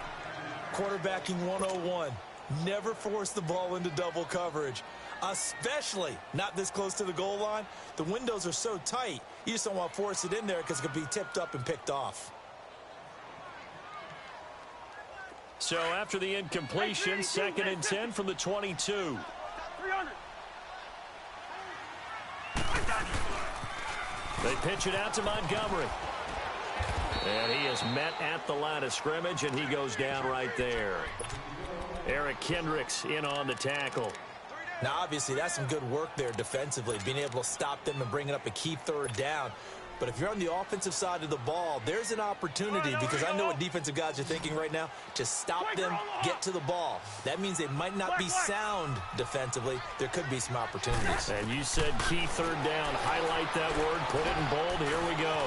Quarterbacking 101. Never force the ball into double coverage, especially not this close to the goal line. The windows are so tight, you just don't want to force it in there because it could be tipped up and picked off. So after the incompletion, 2nd and 10 from the 22. 300. They pitch it out to Montgomery. And he is met at the line of scrimmage, and he goes down right there. Eric Kendricks in on the tackle. Now, obviously, that's some good work there defensively, being able to stop them and bringing up a key 3rd down. But if you're on the offensive side of the ball, there's an opportunity because I know what defensive guys are thinking right now. Just stop them, get to the ball. That means they might not be sound defensively. There could be some opportunities. And you said key 3rd down. Highlight that word. Put it in bold. Here we go.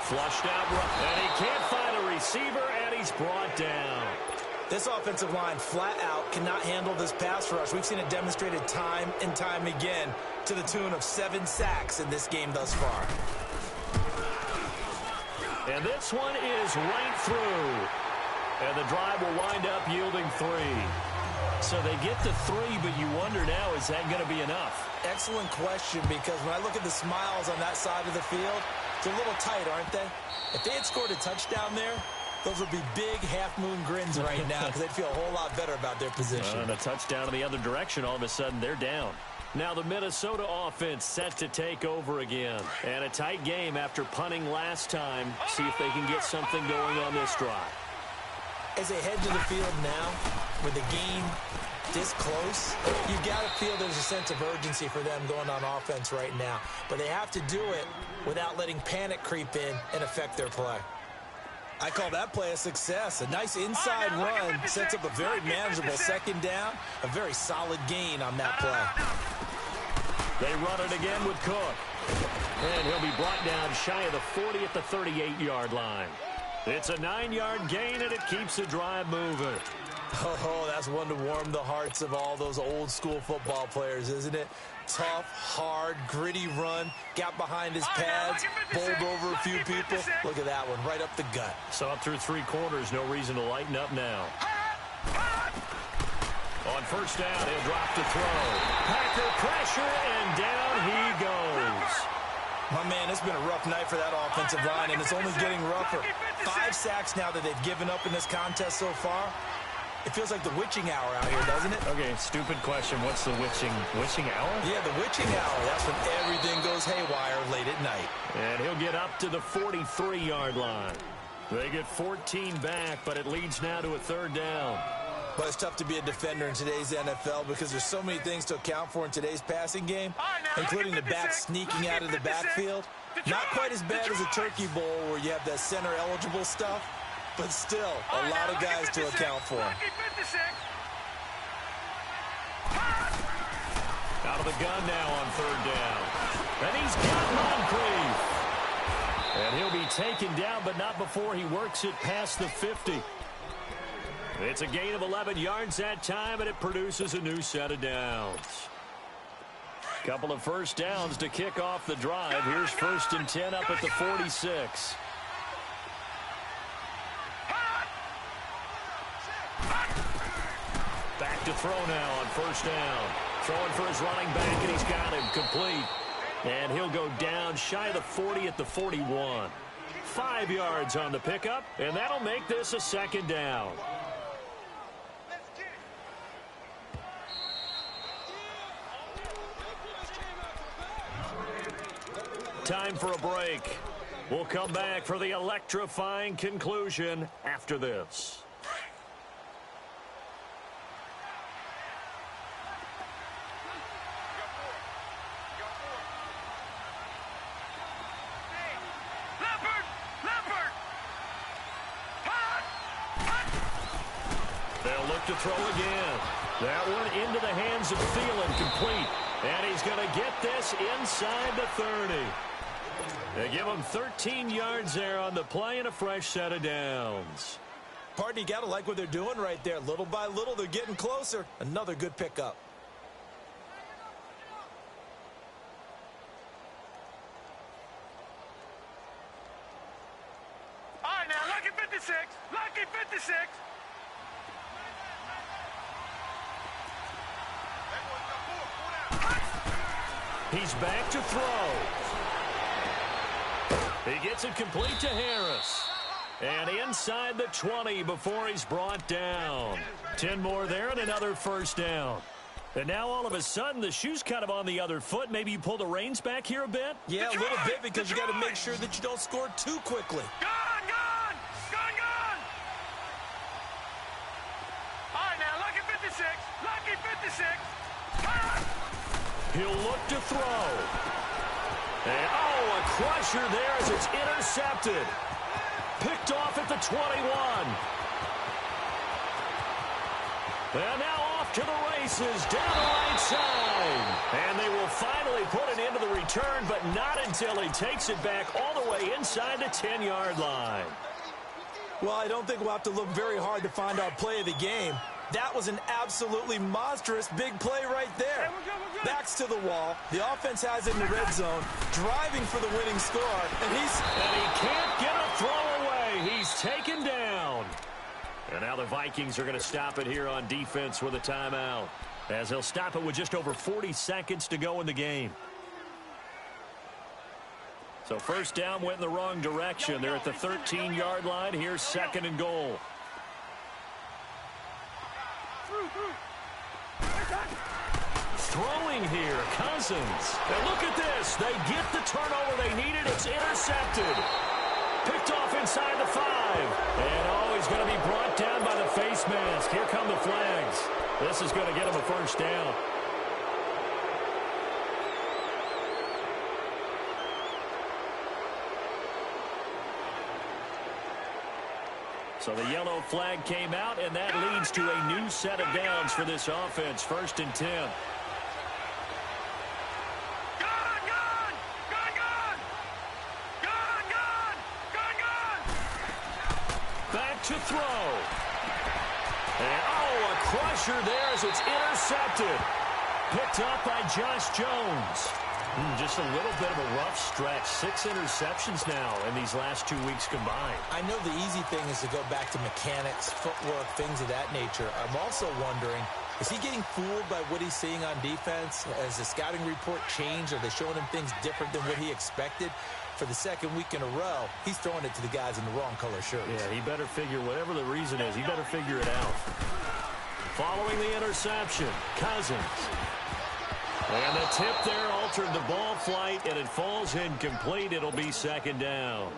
Flushed out. And he can't find a receiver, and he's brought down. This offensive line flat out cannot handle this pass rush. We've seen it demonstrated time and time again to the tune of 7 sacks in this game thus far. And this one is right through. And the drive will wind up yielding 3. So they get the 3, but you wonder now, is that going to be enough? Excellent question, because when I look at the smiles on that side of the field, they're a little tight, aren't they? If they had scored a touchdown there, those would be big half-moon grins right now because they'd feel a whole lot better about their position. And a touchdown in the other direction, all of a sudden they're down. Now the Minnesota offense set to take over again. And a tight game after punting last time. See if they can get something going on this drive. As they head to the field now, with the game this close, you've got to feel there's a sense of urgency for them going on offense right now. But they have to do it without letting panic creep in and affect their play. I call that play a success. A nice inside run sets up a very manageable 2nd down. A very solid gain on that play. They run it again with Cook. And he'll be brought down shy of the 40 at the 38-yard line. It's a 9-yard gain, and it keeps the drive moving. Oh, that's one to warm the hearts of all those old-school football players, isn't it? Tough, hard, gritty run, got behind his pads, bowled over a few people. Look at that one, right up the gut. So up through 3 quarters, no reason to lighten up now. On first down, he'll drop to throw. Packer pressure, and down he goes. My man, it's been a rough night for that offensive line, and it's only getting rougher. 5 sacks now that they've given up in this contest so far. It feels like the witching hour out here, doesn't it? Okay, stupid question. What's the witching hour? Yeah, the witching hour. That's when everything goes haywire late at night. And he'll get up to the 43-yard line. They get 14 back, but it leads now to a 3rd down. But it's tough to be a defender in today's NFL because there's so many things to account for in today's passing game, including the back sneaking out of the backfield. Not quite as bad as a turkey bowl where you have that center-eligible stuff, but still a lot of guys to account for. Out of the gun now on 3rd down. And he's got Moncrief. And he'll be taken down, but not before he works it past the 50. It's a gain of 11 yards that time, and it produces a new set of downs. Couple of first downs to kick off the drive. Here's 1st and 10 up at the 46. Back to throw now on 1st down. Throwing for his running back, and he's got him complete. And he'll go down shy of the 40 at the 41. 5 yards on the pickup, and that'll make this a 2nd down. Time for a break. We'll come back for the electrifying conclusion after this. They'll look to throw again. That one into the hands of Thielen, complete. And he's going to get this inside the 30. They give him 13 yards there on the play and a fresh set of downs. Partner, you got to like what they're doing right there. Little by little, they're getting closer. Another good pickup. All right, now, lucky 56. Lucky 56. He's back to throw. He gets it complete to Harris. And inside the 20 before he's brought down. 10 more there and another first down. And now all of a sudden the shoe's kind of on the other foot. Maybe you pull the reins back here a bit? Yeah, a little bit, because you got to make sure that you don't score too quickly. Gone, gone, gone, gone. All right, now, lucky 56. Lucky 56. He'll look to throw. And, a crusher there as it's intercepted. Picked off at the 21. And now off to the races, down the right side. And they will finally put an end to the return, but not until he takes it back all the way inside the 10-yard line. Well, I don't think we'll have to look very hard to find our play of the game. That was an absolutely monstrous big play right there. Backs to the wall. The offense has it in the red zone, driving for the winning score, and he can't get a throw away. He's taken down. And now the Vikings are going to stop it here on defense with a timeout, as they'll stop it with just over 40 seconds to go in the game. So first down went in the wrong direction. They're at the 13-yard line. Here's 2nd and goal. Throwing here, Cousins. And look at this. They get the turnover they needed. It's intercepted. Picked off inside the 5. And, he's going to be brought down by the face mask. Here come the flags. This is going to get him a first down. So the yellow flag came out, and that leads to a new set of downs for this offense. 1st and 10. Back to throw. And, a crusher there as it's intercepted. Picked up by Josh Jones. Just a little bit of a rough stretch. 6 interceptions now in these last 2 weeks combined. I know the easy thing is to go back to mechanics, footwork, things of that nature. I'm also wondering, is he getting fooled by what he's seeing on defense? Has the scouting report changed? Are they showing him things different than what he expected? For the 2nd week in a row, he's throwing it to the guys in the wrong color shirts. Yeah, he better figure, whatever the reason is, he better figure it out. Following the interception, Cousins. And the tip there altered the ball flight, and it falls incomplete. It'll be 2nd down.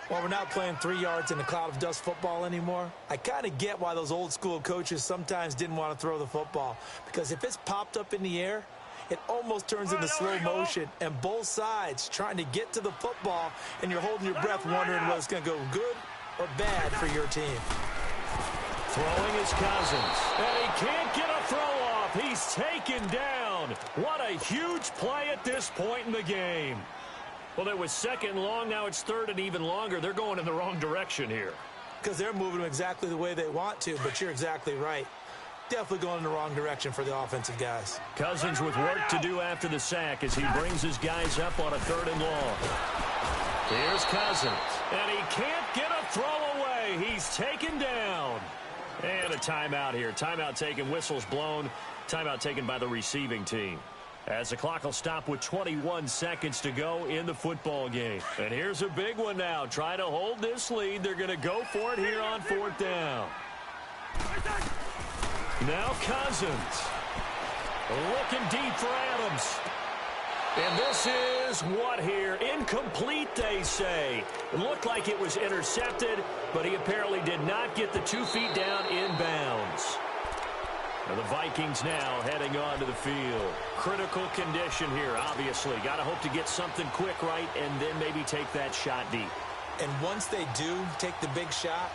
Well, we're not playing 3 yards in a cloud of dust football anymore. I kind of get why those old school coaches sometimes didn't want to throw the football. Because if it's popped up in the air, it almost turns into slow motion, and both sides trying to get to the football, and you're holding your breath wondering whether it's going to go good or bad for your team. Throwing is Cousins, and he can't get a throw off. off. He's taken down. What a huge play at this point in the game. Well, it was second and long. Now it's third and even longer. They're going in the wrong direction here. Because they're moving them exactly the way they want to, but you're exactly right. Definitely going in the wrong direction for the offensive guys. Cousins with work to do after the sack as he brings his guys up on a third and long. Here's Cousins, and he can't get a throw away. He's taken down. And a timeout here. Timeout taken, whistles blown. Timeout taken by the receiving team. As the clock will stop with 21 seconds to go in the football game. And here's a big one now. Trying to hold this lead. They're going to go for it here on fourth down. Now Cousins. Looking deep for Adams. And this is what here? Incomplete, they say. It looked like it was intercepted, but he apparently did not get the 2 feet down inbounds. And the Vikings now heading onto the field. Critical condition here, obviously. Got to hope to get something quick right and then maybe take that shot deep. And once they do take the big shot,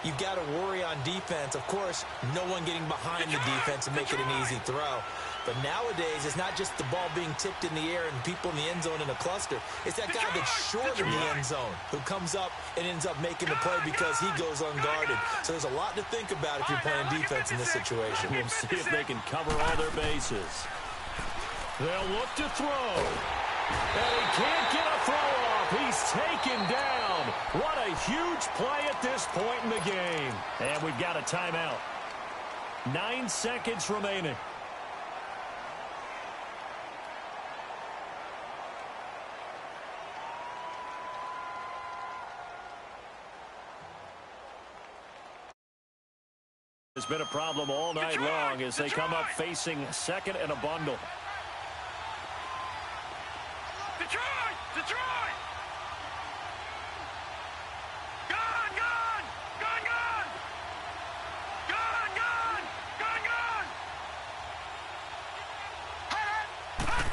you've got to worry on defense. Of course, no one getting behind the defense and make it an easy throw. But nowadays, it's not just the ball being tipped in the air and people in the end zone in a cluster. It's that guy that's short in the end zone who comes up and ends up making the play because he goes unguarded. So there's a lot to think about if you're playing defense in this situation. We'll see if they can cover all their bases. They'll look to throw. And he can't get a throw off. He's taken down. What a huge play at this point in the game. And we've got a timeout. 9 seconds remaining. It's been a problem all night long as they come up facing second and a bundle. Detroit! Detroit! Gone! Gone! Gone! Gone! Gone! Gone! Gone! Gone!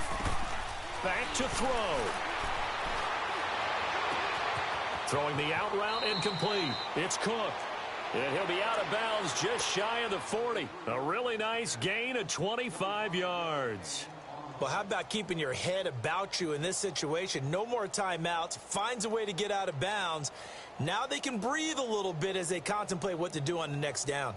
Back to throw. Throwing the out route incomplete. It's Cook. And he'll be out of bounds just shy of the 40. A really nice gain of 25 yards. Well, how about keeping your head about you in this situation? No more timeouts. Finds a way to get out of bounds. Now they can breathe a little bit as they contemplate what to do on the next down.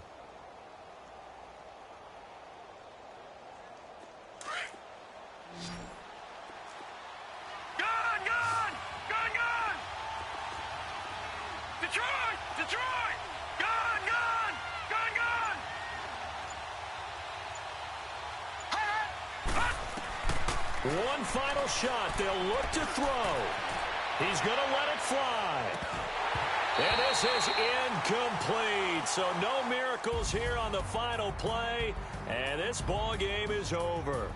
Gone! Gone! Gone! Gone! Detroit! Detroit! Gone! Gone! Gone! Gone! One final shot. They'll look to throw. He's going to let it fly. And this is incomplete. So no miracles here on the final play. And this ball game is over.